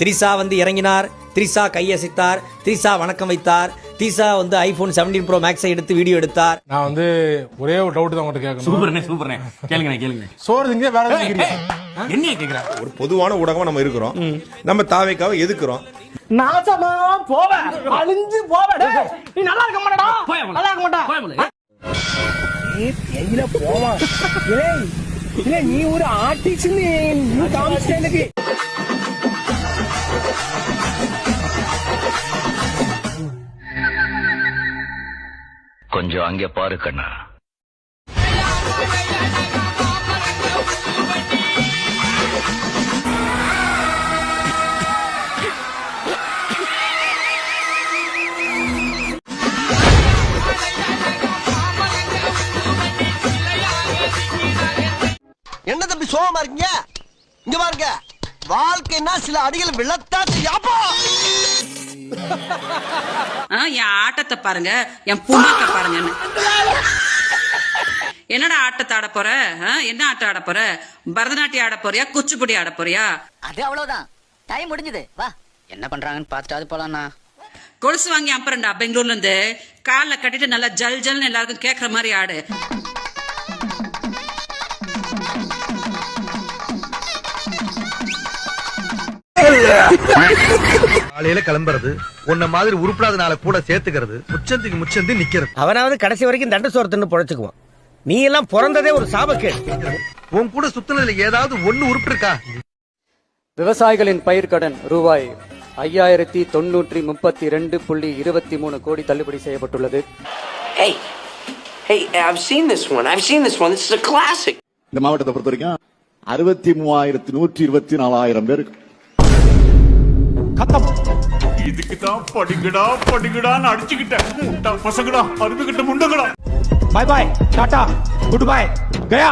திரிஷா வந்து இறங்கினார், திரிஷா கையசைத்தார், திரிஷா வணக்கம் வைத்தார், திரிஷா வந்து ஐபோன் 17 ப்ரோ மேக்ஸை எடுத்து வீடியோ எடுத்தார். நான் வந்து ஒரே ஒரு டவுட் தான் உங்கள்கிட்ட கேட்கணும். சூப்பர்ண்ணே கேளுங்க. சோறு திங்க வேற என்ன கேக்குறா? ஒரு பொதுவான ஊடகமா நம்ம இருக்கிறோம், நம்ம தாவேக்காவை எதுக்குறோம். நாசமா போவ அழிஞ்சு போவ. நீ நல்லா இருக்க மாட்டடா, நல்லா இருக்க மாட்டா. நீ தெரியல போவா. இல்ல நீ ஒரு ஆர்டிஸ்ட், நீ காமிச்ச எனக்கு. கொஞ்சம் அங்கே பாரு கண்ணா. என்ன தம்பி சோகமா இருக்கீங்க? இங்க பாருங்க, வாழ்க்கைன்னா சில அடிகள் விழத்தான் செய்யாப்பா. என் ஆட்டத்தை பாருங்க, என் புண்ணாக்க பாருங்க. என்னடா ஆட்டத்தை ஆட போற? என்ன ஆட்டம் ஆட போற? பரதநாட்டியம் ஆட போறியா, குச்சிப்புடி ஆட போறியா? அது அவ்வளவுதான், டைம் முடிஞ்சது. வா, என்ன பண்றாங்கன்னு பார்த்துட்டு போலாம்னா. கொலுசு வாங்கி அப்புறம்டா பெங்களூர்ல இருந்து கால கட்டிட்டு நல்லா ஜல் ஜல்னு எல்லாருக்கும் கேக்குற மாதிரி ஆடு. காலையில கிளம்புறது, உன்ன மாதிரி உருப்படாதனால கூட சேர்த்துக்கிறது, முச்சந்திக்கு முச்சந்தி நிக்கிறது. அவனாவது கடைசி வரைக்கும் தண்டு சோரத்துன்னு பொழைச்சுக்குவான். நீ எல்லாம் பிறந்ததே ஒரு சாபக்கேடு. உன் கூட சுத்தினதுல ஏதாவது ஒண்ணு உருப்பு இருக்கா? விவசாயிகளின் பயிர்க்கடன் ரூபாய் 5932.23 கோடி தள்ளுபடி செய்யப்பட்டுள்ளது. இந்த மாவட்டத்தை பொறுத்த வரைக்கும் 63,124 பேருக்கு இதுக்கு தான் படிக்கடான்னு அடிச்சுக்கிட்டேன். பசங்கடா, அறுத்துக்கிட்ட முண்டங்கடா. பாய் பாய், டாடா, குட் பை, கயா.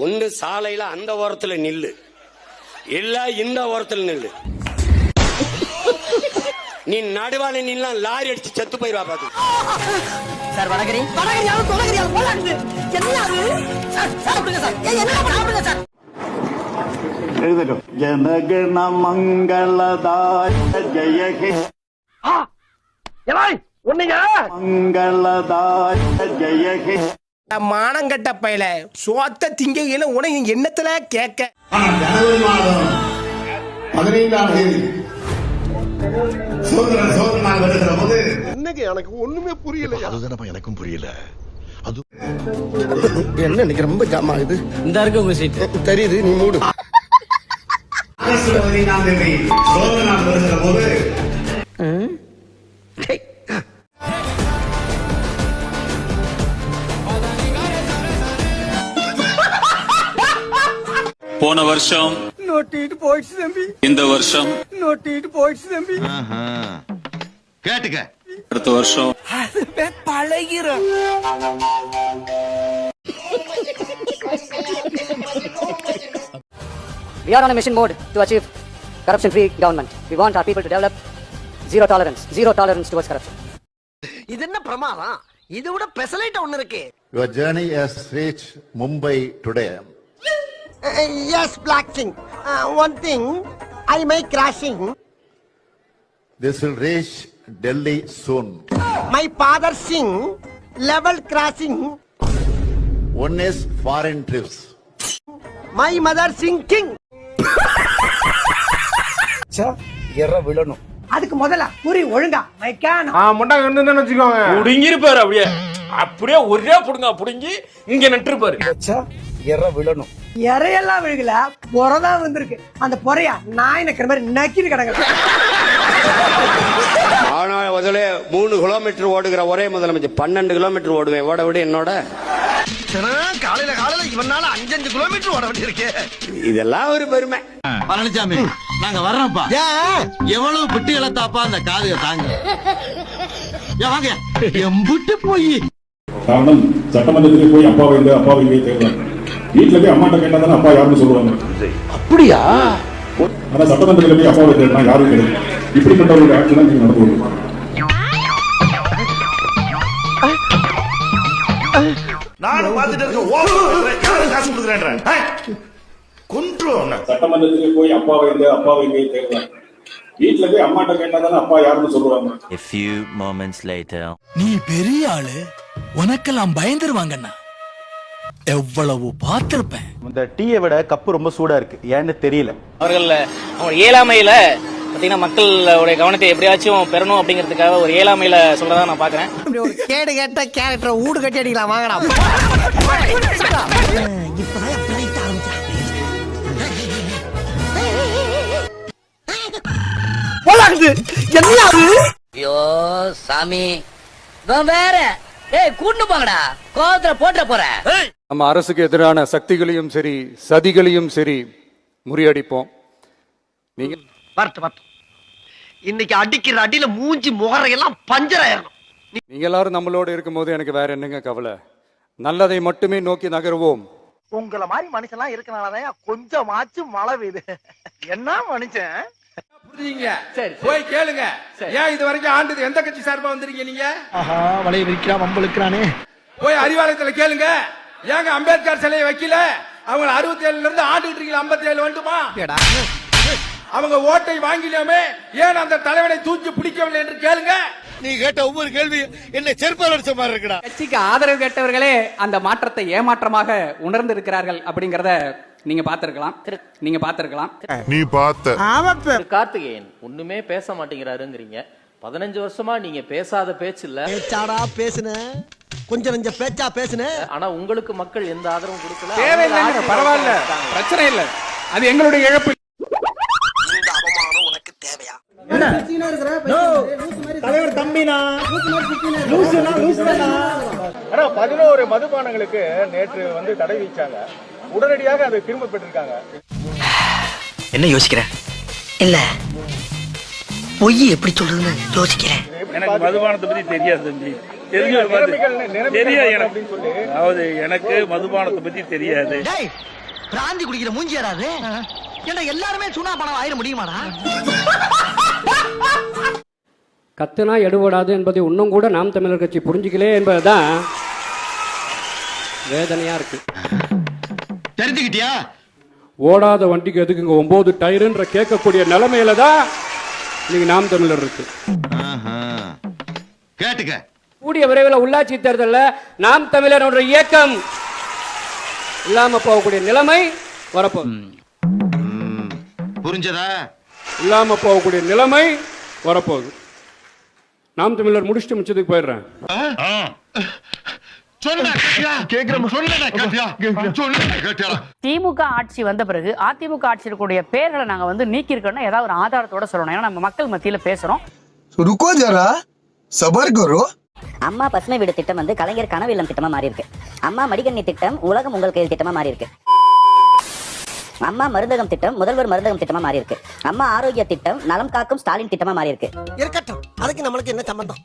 ஒன்னு சாலையில அந்த ஓரத்துல நில்லு, இல்ல இந்த ஓரத்துல நில்லு. நீ நடுவான நின்னா லாரி அடிச்சு செத்து போயிருவா பாத்து. சார் வணக்கறி. எழுதட்டும். ஜனகண மங்களதாய ஜெய ஹே மங்களதாய ஜெய ஹே. மானங்கட்ட பையல சோத்த திங்கையில உனக்கு எண்ணத்துல கேட்க. ஜனவரி மாதம் 15ஆம் தேதி சோதனை வருகிற போது என்னங்க எனக்கு ஒண்ணுமே புரியல. அதுதானப்பா எனக்கும் புரியல. அது என்ன இன்னைக்கு ரொம்ப ஜாம் ஆகுது. இந்த இருக்கு உங்க சீட் தெரியுது, நீ மூடு. ஆகஸ்ட் 15ஆம் தேதி சோதனை வருகிற போது போன வருஷம் நோட்டிட்டு போயிடுச்சு தம்பி, இந்த வருஷம் நோட்டிட்டு போயிடுச்சு தம்பி. கேட்டுக்க. அடுத்த வருஷம் பழகிறோம். We are on a mission mode to achieve corruption-free government. We want our people to develop zero tolerance towards corruption. இது என்ன பிரமாதம்? இது விட பெசலைட் ஒண்ணு இருக்கு. Your journey has reached Mumbai today. Yes, Black King. One thing, I may crashing. This will reach Delhi soon. My father sing level crossing. One is foreign trips. My mother sing king. எற விழணும். அதுக்கு முதல்ல புரி ஒழுங்கா வைக்கான. முண்டா கண்டுன்னு வச்சுக்கோங்க. புடுங்கிருப்பாரு. அப்படியே ஒரே புடுங்கி இங்க நட்டுருப்பாரு. எற விழணும். இறையெல்லாம் விழுகல, பொறதான் வந்திருக்கு. அந்த பொறையா நாய் நக்கிற மாதிரி நக்கிட்டு கிடக்குது. ஆனால் முதல்ல 3 கிலோமீட்டர் ஓடுகிற ஒரே முதலமைச்சர் 12 கிலோமீட்டர் ஓடுவேன். ஓட விட என்னோட காலையில இவனால 5 கிலோமீட்டர் ஓட வேண்டியிருக்கு. இதெல்லாம் ஒரு பெருமை. பழனிசாமி, நாங்க வர்றோம்ப்பா. எவ்வளவு பிட்டு இழத்தாப்பா அந்த காதுக தாங்க. வாங்க எம்புட்டு போய். காரணம் சட்டமன்றத்திலே போய் அப்பாவை தேர்தல் வீட்டுல போய் அம்மாட்ட கேட்டா தானே அப்பா யாருன்னு சொல்லுவாங்க. அப்படியா? ஆனா சட்டமன்றத்திலே போய் அப்பாவை தேர்தா யாரும் கிடையாது. இப்படிப்பட்ட ஒரு ஆட்சி தான் நீங்க நடந்து நானும் பார்த்துட்டு இருக்கேன் காசு கொடுக்குறேன் கொன்றுவோம். சட்டமன்றத்துக்கு போய் அப்பா வைங்க அப்பா வைங்க தேர்தல். வீட்டுல போய் அம்மாட்ட கேட்டாதானே அப்பா யாருன்னு சொல்லுவாங்க. A few moments later. நீ பெரிய ஆளு, உனக்கெல்லாம் பயந்துருவாங்கண்ணா. எவ்வளவு பார்த்திருப்பேன். இந்த டீயை விட கப்பு ரொம்ப சூடா இருக்கு, ஏன்னு தெரியல. அவர்கள் அவங்க இயலாமையில பாத்தீங்கன்னா மக்களுடைய கவனத்தை எப்படியாச்சும் பெறணும் அப்படிங்கிறதுக்காக ஒரு இயலாமையில சொல்றதா நான் பாக்குறேன். ஒரு கேடு கேட்ட கேரக்டர் ஊடு கட்டி அடிக்கலாம் வாங்கடா. ஐயோ சாமி வேற கூட்டு போங்கடா, கோவத்துல போட்டுற போற. நம்ம அரசுக்கு எதிரான சக்திகளையும் சரி சதிகளையும் சரி முறியடிப்போம். நீங்க வரட்டும். இன்னைக்கு அடிக்கிற அடியில மூஞ்சி முகரையெல்லாம் பஞ்சர் ஆயிரணும். நீங்க எல்லாரும் நம்மளோட இருக்கும்போது எனக்கு வேற என்னங்க கவலை? நல்லதை மட்டுமே நோக்கி நகருவோம். உங்களை மாதிரி மனுஷன்லாம் இருக்கனாலதான் கொஞ்சமாச்சும் மழை பெய்யுது. என்ன மனுஷன் போய் கேளுங்க. ஏன் இது வரைக்கும் ஆண்டது எந்த கட்சி சார்பா வந்திருக்கீங்க நீங்க? வலைய விரிக்கிறான் வம்பளுக்கிறானே. போய் அறிவாலயத்துல கேளுங்க. ஏங்க அம்பேத்கர் சிலையை வைக்கல? அவங்க 67 இருந்து ஆண்டுட்டு இருக்கீங்க. 57 வேண்டுமா? அவங்க ஓட்டை வாங்கிலாமே, ஏன் அந்த தலைவனை தூக்கி பிடிக்கவில்லை என்று கேளுங்க. நீ கேட்ட ஒவ்வொரு கேள்வி என்ன செருப்பால் அடிச்ச மாதிரி இருக்குடா. கட்சிக்கு ஆதரவு கேட்டவர்களே அந்த மாற்றத்தை ஏமாற்றமாக உணர்ந்து இருக்கிறார்கள் அப்படிங்கறத நீங்க பாத்திருக்கலாம். நீ பார்த்த கார்த்திகேயன் ஒண்ணுமே பேச மாட்டேங்கிறாருங்கிறீங்க. 15 வருஷமா நீங்க பேசாத பேச்சு இல்ல. பேச்சாடா பேசுன, கொஞ்சம் நெஞ்ச பேச்சா பேசுன. ஆனா உங்களுக்கு மக்கள் எந்த ஆதரவும் கொடுக்கல. தேவையில்லை, பரவாயில்ல, பிரச்சனை இல்லை, அது எங்களுடைய இழப்பு. இந்த அவமானம் உனக்கு தேவையா? தலைவர் தம்பினா 11 மதுபானங்களுக்கு நேற்று தடை விதிச்சாங்க. உடனடியாக அதை திரும்ப பெற்றிருக்காங்க. என்ன யோசிக்கிற? இல்ல பொய் எப்படி சொல்றதுன்னு யோசிக்கிறேன். எனக்கு மதுபானத்தை பத்தி தெரியாது தம்பி. தெரியாது எனக்கு மதுபானத்தை பத்தி தெரியாது. பிராந்தி குடிக்கிற மூஞ்சி யாராது? ஏன்னா எல்லாருமே சுனா பணம் ஆயிர முடியுமாடா? கத்துனா எடுபடாது என்பதை இன்னும் கூட நாம் தமிழர் கட்சி புரிஞ்சுக்கலே என்பதுதான் வேதனையா இருக்கு. தெரிஞ்சுக்கிட்டியா? ஓடாத வண்டிக்கு எதுக்குங்க 9 டயருன்ற கேட்கக்கூடிய நிலைமையில தான் இன்னைக்கு நாம் தமிழர் இருக்கு. கேட்டுக்க. கூடிய விரைவில் உள்ளாட்சி தேர்தலில் நாம் தமிழர் என்ற இயக்கம் இல்லாம போகக்கூடிய நிலைமை வரப்போகுது. புரிஞ்சதா? இல்லாம போகக்கூடிய நிலைமை வரப்போகுது. நாம் தமிழர் முடிச்சுட்டு மிச்சத்துக்கு போயிடுறேன். திமுக ஆட்சி வந்த பிறகு அதிமுக ஆட்சி இருக்கக்கூடிய பேர்களை நாங்க நீக்கி இருக்கோம்னா ஏதாவது ஒரு ஆதாரத்தோட சொல்லணும். ஏன்னா நம்ம மக்கள் மத்தியில பேசுறோம். ருக்கோ ஜரா சபர் கரோ. அம்மா பசுமை வீடு திட்டம் கலைஞர் கனவு இல்லம் திட்டமா மாறி இருக்கு. அம்மா மடிக்கண்ணி திட்டம் உலகம் உங்கள் கையில் திட்டமா மாறி இருக்கு. அம்மா மருந்தகம் திட்டம் முதல்வர் மருந்தகம் திட்டமா மாறி இருக்கு. அம்மா ஆரோக்கிய திட்டம் நலம் காக்கும் ஸ்டாலின் திட்டமா மாறி இருக்கு. இருக்கட்டும், அதுக்கு நம்மளுக்கு என்ன சம்பந்தம்?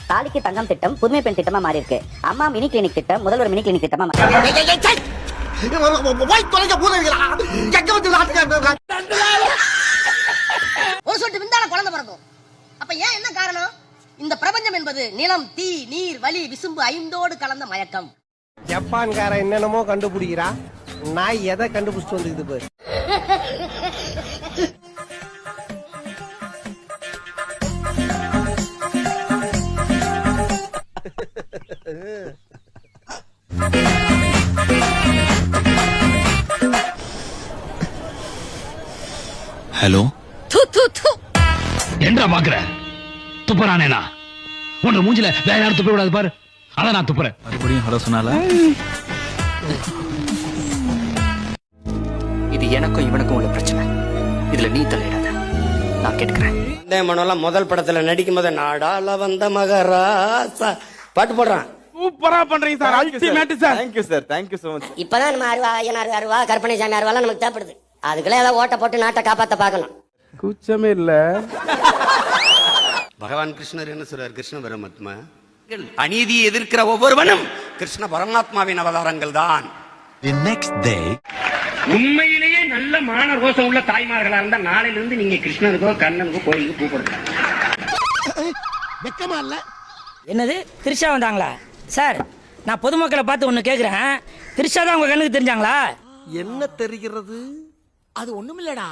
தாலிக்கு தங்கம் திட்டம் புதுமை பெண் திட்டமா மாறி இருக்கு. அம்மா மினி கிளினிக் திட்டம் முதல்வர் மினி கிளினிக் திட்டமா மாறி இருக்கு. ஒரு சொட்டு விந்தால குழந்தை பிறக்கும். அப்ப ஏன் என்ன காரணம்? இந்த பிரபஞ்சம் என்பது நிலம், தீ, நீர், வலி, விசும்பு 5ஓடு கலந்த மயக்கம். ஜப்பான்கார என்னென்னமோ கண்டுபிடிக்கிறா, நான் எதை கண்டுபிடிச்சிட்டு வந்துக்குது பாரு. ஹலோ என்ன பாக்குற? துப்புறானேனா உன்ற மூஞ்சில வேற யாரும் துப்ப விடாது பாரு. அதான் நான் துப்புறேன். மறுபடியும் ஹலோ சொன்னால இது எனக்கும் இவனுக்கும் உள்ள பிரச்சனை. இதுல நீ தலையிடாத, நான் கேட்கிறேன். மனோலாம் முதல் படத்துல நடிக்கும் போது நாடால வந்த மகராசா பாட்டு போடுறான். சூப்பரா பண்றீங்க sir. Ultimate sir. Thank you sir, thank you so much. இப்பதான் நம்ம அருவா ஐயனார் அருவா கற்பனை சாமி அருவாலாம் நமக்கு தேவைப்படுது. அதுக்குள்ள ஏதாவது ஓட்ட போட்டு நாட்டை காப்பாத்த பார்க்கணும். கூச்சமே இல்ல. பகவான் கிருஷ்ணர் என்ன சொல்றார்? கிருஷ்ண பரமாத்மா அநீதியை எதிர்க்கிற ஒவ்வொருவனும் கிருஷ்ண பரமாத்மாவின் அவதாரங்கள் தான். உண்மையிலேயே நல்ல மான ரோசம் உள்ள தாய்மார்களா இருந்தா நாளையில இருந்து நீங்க கிருஷ்ணனுக்கோ கண்ணனுக்கோ கோயிலுக்கு பூ போடுங்க. வெக்கமா இல்ல? என்னது திரிஷா வந்தாங்களா சார்? நான் பொதுமக்களை பார்த்து ஒண்ணு கேக்குறேன், திரிஷா தான் உங்க கண்ணுக்கு தெரிஞ்சாங்களா? என்ன தெரிகிறது? அது ஒண்ணுமில்லடா.